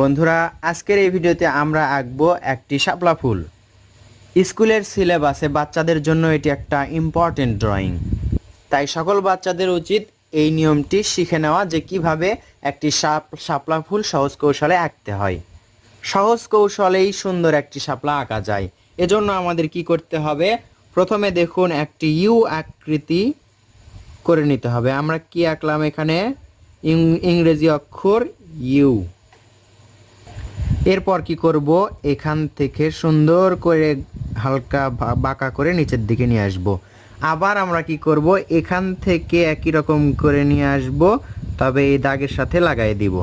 বন্ধুরা, আজকের এই ভিডিওতে আমরা আঁকবো একটি শাপলা ফুল। স্কুলের সিলেবাসে বাচ্চাদের জন্য এটি একটা ইম্পর্টেন্ট ড্রয়িং, তাই সকল বাচ্চাদের উচিত এই নিয়মটি শিখে নেওয়া যে কিভাবে একটি শাপলা ফুল সহজ কৌশলে আঁকতে হয়। সহজ কৌশলেই সুন্দর একটি শাপলা আঁকা যায়। এজন্য আমাদের কি করতে হবে, প্রথমে দেখুন একটি ইউ আকৃতি করে নিতে হবে। আমরা কি আঁকলাম এখানে, ইংরেজি অক্ষর ইউ। এরপর কি করব, এখান থেকে সুন্দর করে হালকা বাঁকা করে নিচের দিকে নিয়ে আসব। আবার আমরা কি করব, এখান থেকে একই রকম করে নিয়ে আসব, তবে এই দাগের সাথে লাগাই দিব।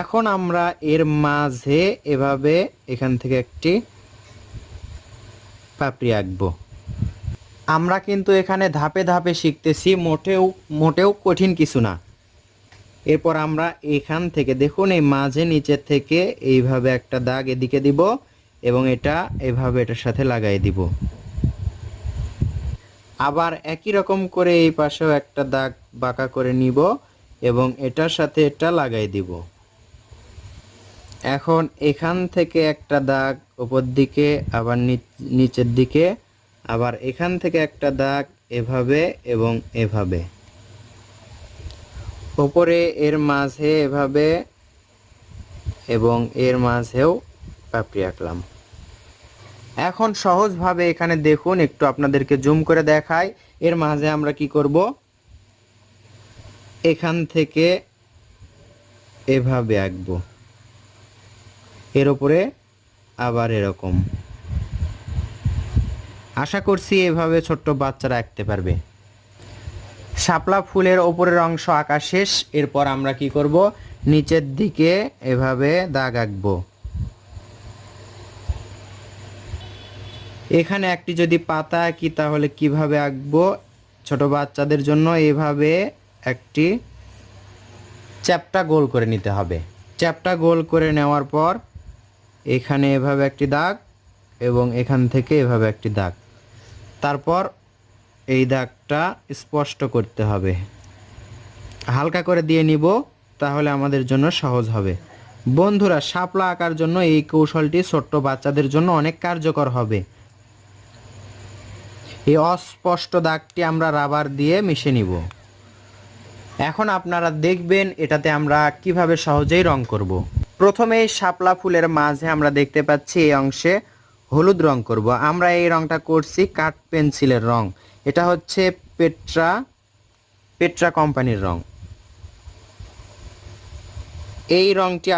এখন আমরা এর মাঝে এভাবে এখান থেকে একটি পাপড়ি আঁকবো। আমরা কিন্তু এখানে ধাপে ধাপে শিখতেছি, মোটেও কঠিন কিছু না। এরপর আমরা এখান থেকে দেখুন এই মাঝে নিচে থেকে এইভাবে একটা দাগ এদিকে দিব এবং এটা এভাবে এটার সাথে লাগাই দিব। আবার একই রকম করে এই পাশেও একটা দাগ বাঁকা করে নিব এবং এটার সাথে এটা লাগাই দিব। এখন এখান থেকে একটা দাগ উপর দিকে, আবার নিচের দিকে, আবার এখান থেকে একটা দাগ এভাবে এবং এভাবে, উপরে এর মাঝে এভাবে এবং এর মাঝেও পাপড়ি আঁকলাম। এখন সহজভাবে এখানে দেখুন, একটু আপনাদেরকে জুম করে দেখাই। এর মাঝে আমরা কি করব, এখান থেকে এভাবে আঁকবো, এর উপরে আবার এরকম। আশা করছি এভাবে ছোট্ট বাচ্চারা আঁকতে পারবে। শাপলা ফুলের ওপরের অংশ আঁকা শেষ। এরপর আমরা কি করব, নিচের দিকে এভাবে দাগ আঁকবো। এখানে একটি যদি পাতা আঁকি তাহলে কিভাবে আঁকবো, ছোট বাচ্চাদের জন্য এভাবে একটি চ্যাপ্টা গোল করে নিতে হবে। চ্যাপ্টা গোল করে নেওয়ার পর এখানে এভাবে একটি দাগ এবং এখান থেকে এভাবে একটি দাগ, তারপর এই দাগটা স্পষ্ট করতে হবে। হালকা করে দিয়ে নিব, তাহলে আমাদের জন্য সহজ হবে। বন্ধুরা, শাপলা আঁকার জন্য এই কৌশলটি ছোট্ট বাচ্চাদের জন্য অনেক কার্যকর হবে। এই অস্পষ্ট দাগটি আমরা রাবার দিয়ে মিশিয়ে নিব। এখন আপনারা দেখবেন এটাতে আমরা কিভাবে সহজেই রং করব। প্রথমে শাপলা ফুলের মাঝে আমরা দেখতে পাচ্ছি এই অংশে হলুদ রং করব। আমরা এই রংটা করছি কাঠ পেন্সিলের রং। এটা হচ্ছে পেট্রা কোম্পানির রং। এই রংটি